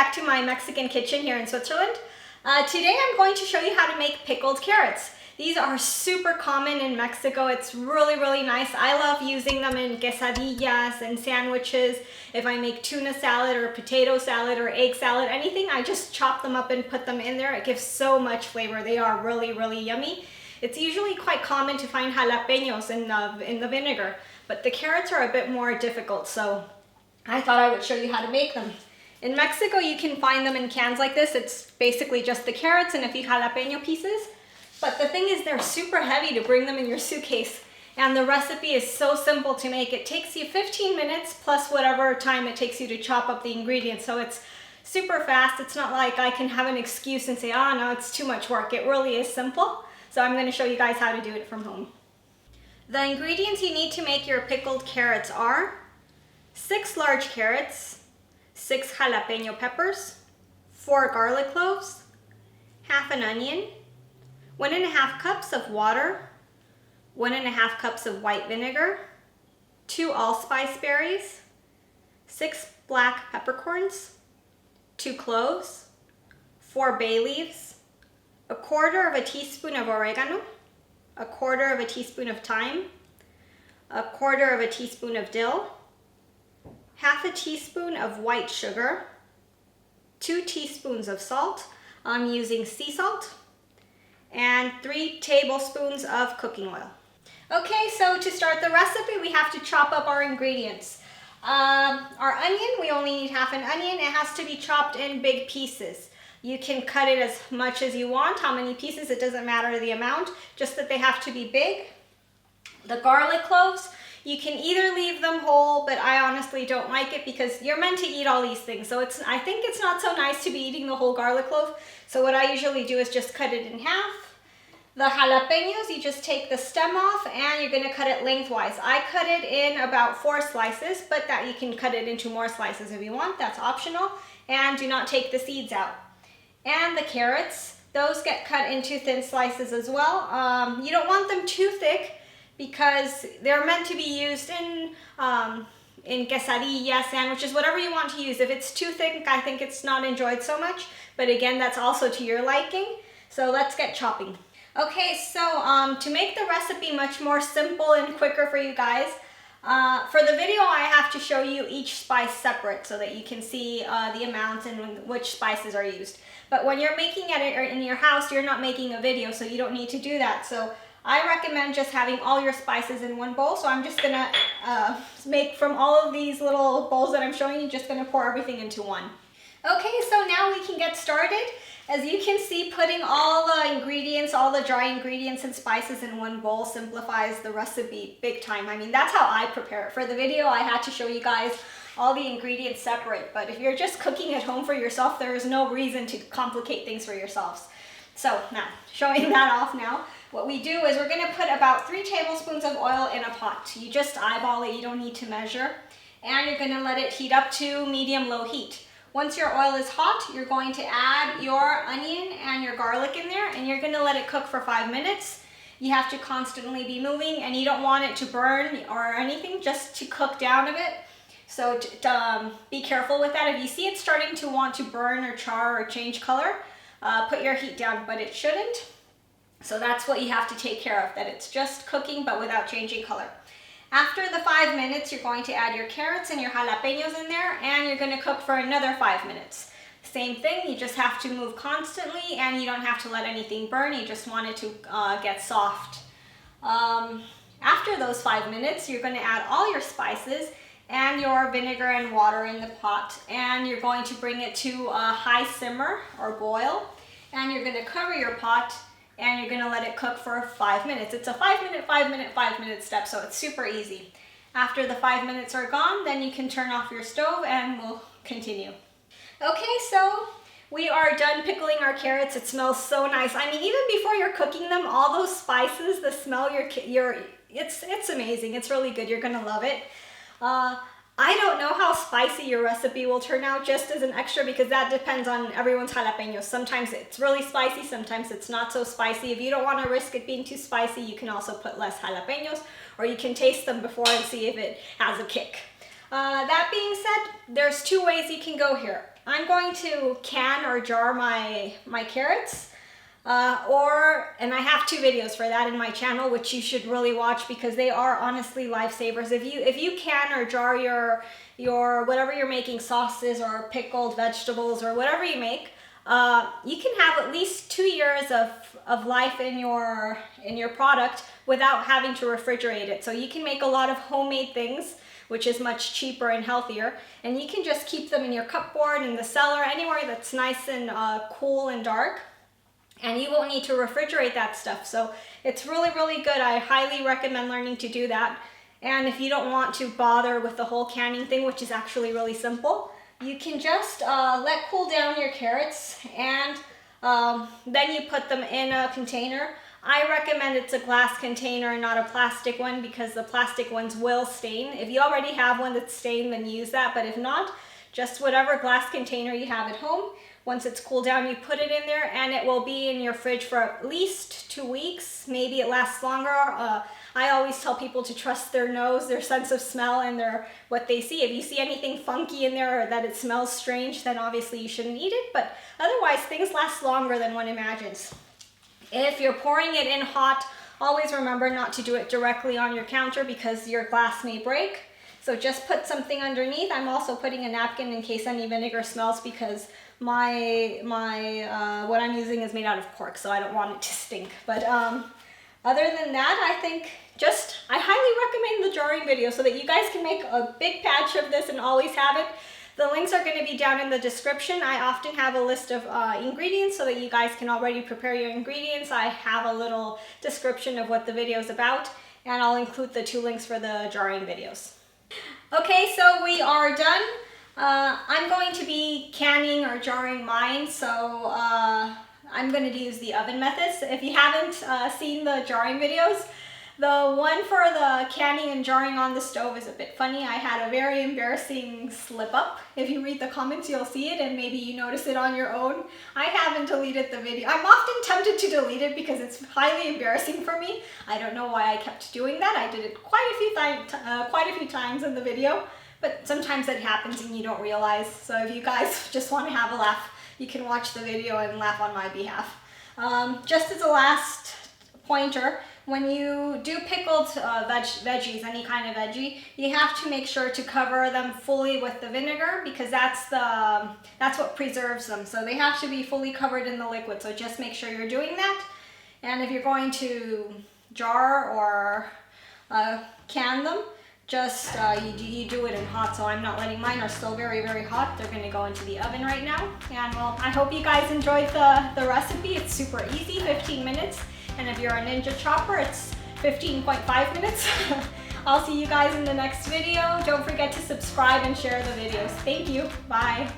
back to my Mexican kitchen here in Switzerland. Today I'm going to show you how to make pickled carrots. These are super common in Mexico. It's really nice. I love using them in quesadillas and sandwiches. If I make tuna salad or potato salad or egg salad, anything, I just chop them up and put them in there. It gives so much flavor. They are really yummy. It's usually quite common to find jalapeños in the vinegar, but the carrots are a bit more difficult, so I thought I would show you how to make them. In Mexico, you can find them in cans like this. It's basically just the carrots and a few jalapeño pieces. But the thing is, they're super heavy to bring them in your suitcase. And the recipe is so simple to make. It takes you 15 minutes plus whatever time it takes you to chop up the ingredients. So it's super fast. It's not like I can have an excuse and say, oh no, it's too much work. It really is simple. So I'm going to show you guys how to do it from home. The ingredients you need to make your pickled carrots are 6 large carrots, 6 jalapeño peppers, 4 garlic cloves, half an onion, 1½ cups of water, 1½ cups of white vinegar, 2 allspice berries, 6 black peppercorns, 2 cloves, 4 bay leaves, 1/4 teaspoon of oregano, 1/4 teaspoon of thyme, 1/4 teaspoon of dill, half a teaspoon of white sugar, 2 teaspoons of salt. I'm using sea salt, and 3 tablespoons of cooking oil. Okay, so to start the recipe, we have to chop up our ingredients. Our onion, we only need half an onion. It has to be chopped in big pieces. You can cut it as much as you want. How many pieces, it doesn't matter the amount, just that they have to be big. The garlic cloves, you can either leave them whole, but I honestly don't like it because you're meant to eat all these things. So I think it's not so nice to be eating the whole garlic clove. So what I usually do is just cut it in half. The jalapeños, you just take the stem off and you're gonna cut it lengthwise. I cut it in about 4 slices, but that you can cut it into more slices if you want, that's optional. And do not take the seeds out. And the carrots, those get cut into thin slices as well. You don't want them too thick because they're meant to be used in quesadilla, sandwiches, whatever you want to use. If it's too thick, I think it's not enjoyed so much. But again, that's also to your liking. So let's get chopping. Okay, so to make the recipe much more simple and quicker for you guys, for the video I have to show you each spice separate so that you can see the amounts and which spices are used. But when you're making it in your house, you're not making a video, so you don't need to do that. So I recommend just having all your spices in one bowl. So I'm just gonna make from all of these little bowls that I'm showing you, just gonna pour everything into one. Okay, so now we can get started. As you can see, putting all the ingredients, all the dry ingredients and spices in one bowl simplifies the recipe big time. I mean, that's how I prepare it. For the video, I had to show you guys all the ingredients separate, but if you're just cooking at home for yourself, there is no reason to complicate things for yourselves. So now, showing that off now, what we do is we're gonna put about 3 tablespoons of oil in a pot. You just eyeball it, you don't need to measure. And you're gonna let it heat up to medium-low heat. Once your oil is hot, you're going to add your onion and your garlic in there, and you're gonna let it cook for 5 minutes. You have to constantly be moving, and you don't want it to burn or anything, just to cook down a bit. So be careful with that. If you see it starting to want to burn or char or change color, put your heat down, but it shouldn't. So that's what you have to take care of, that it's just cooking but without changing color. After the 5 minutes, you're going to add your carrots and your jalapeños in there, and you're going to cook for another 5 minutes. Same thing, you just have to move constantly, and you don't have to let anything burn. You just want it to get soft. After those 5 minutes, you're going to add all your spices and your vinegar and water in the pot, and you're going to bring it to a high simmer or boil, and you're going to cover your pot, and you're gonna let it cook for 5 minutes. It's a 5 minute, 5 minute, 5 minute step, so it's super easy. After the 5 minutes are gone, then you can turn off your stove and we'll continue. Okay, so we are done pickling our carrots. It smells so nice. I mean, even before you're cooking them, all those spices, the smell, it's amazing. It's really good. You're gonna love it. I don't know how spicy your recipe will turn out, just as an extra, because that depends on everyone's jalapeños. Sometimes it's really spicy, sometimes it's not so spicy. If you don't want to risk it being too spicy, you can also put less jalapeños, or you can taste them before and see if it has a kick. That being said, there's 2 ways you can go here. I'm going to can or jar my carrots. And I have 2 videos for that in my channel, which you should really watch because they are honestly lifesavers. If you can or jar your whatever you're making, sauces or pickled vegetables or whatever you make, you can have at least 2 years of life in your product without having to refrigerate it. So you can make a lot of homemade things, which is much cheaper and healthier, and you can just keep them in your cupboard, in the cellar, anywhere that's nice and cool and dark, and you won't need to refrigerate that stuff. So it's really, really good. I highly recommend learning to do that. And if you don't want to bother with the whole canning thing, which is actually really simple, you can just let cool down your carrots, and then you put them in a container. I recommend it's a glass container and not a plastic one because the plastic ones will stain. If you already have one that's stained, then use that. But if not, just whatever glass container you have at home. Once it's cooled down, you put it in there, and it will be in your fridge for at least 2 weeks. Maybe it lasts longer. I always tell people to trust their nose, their sense of smell, and what they see. If you see anything funky in there or that it smells strange, then obviously you shouldn't eat it. But otherwise, things last longer than one imagines. If you're pouring it in hot, always remember not to do it directly on your counter because your glass may break. So just put something underneath. I'm also putting a napkin in case any vinegar smells because what I'm using is made out of cork, so I don't want it to stink. But other than that, I think I highly recommend the jarring video so that you guys can make a big batch of this and always have it. The links are going to be down in the description. I often have a list of ingredients so that you guys can already prepare your ingredients. I have a little description of what the video is about, and I'll include the 2 links for the jarring videos. Okay, so we are done. I'm going to be canning or jarring mine, so I'm going to use the oven methods. If you haven't seen the jarring videos, the one for the canning and jarring on the stove is a bit funny. I had a very embarrassing slip up. If you read the comments, you'll see it, and maybe you notice it on your own. I haven't deleted the video. I'm often tempted to delete it because it's highly embarrassing for me. I don't know why I kept doing that. I did it quite a few times in the video, but sometimes it happens and you don't realize. So if you guys just want to have a laugh, you can watch the video and laugh on my behalf. Just as a last pointer, when you do pickled veggies, any kind of veggie, you have to make sure to cover them fully with the vinegar because that's what preserves them. So they have to be fully covered in the liquid. So just make sure you're doing that. And if you're going to jar or can them, just you do it in hot. So I'm not letting mine are still very, very hot. They're going to go into the oven right now. And well, I hope you guys enjoyed the recipe. It's super easy, 15 minutes. And if you're a ninja chopper, it's 15.5 minutes. I'll see you guys in the next video. Don't forget to subscribe and share the videos. Thank you. Bye.